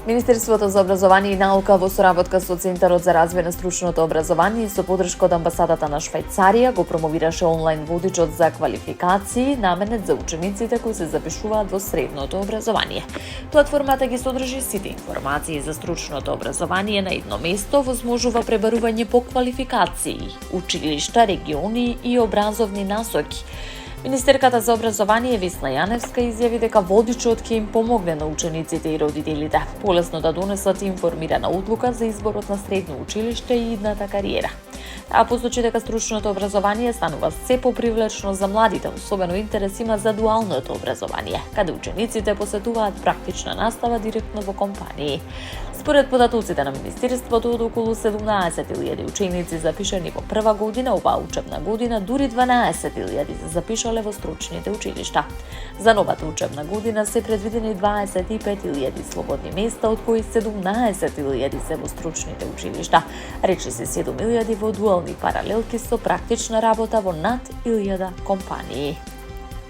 Министерството за образование и наука во соработка со Центарот за развој на стручното образование и со подршка од амбасадата на Швајцарија го промовираше онлайн водичот за квалификации наменет за учениците кои се запишуваат во средното образование. Платформата ги содржи сите информации за стручното образование на едно место, возможува пребарување по квалификации, училишта, региони и образовни насоки. Министерката за образование Весна Јаневска изјави дека водичот ќе им помогне на учениците и родителите полесно да донесат информирана одлука за изборот на средно училиште и идната кариера. А посочи дека стручното образование станува се попривлечно за младите, особено интерес има за дуалното образование, каде учениците посетуваат практична настава директно во компании. Според податоците на Министерството, од околу 17.000 ученици запишани во прва година оваа учебна година, дури 12.000 се запишале во стручните училишта. За новата учебна година се предвидени 25.000 слободни места, од кои 17.000 се во стручните училишта, речиси 7.000 во дуални паралелки со практична работа во над 1.000 компании.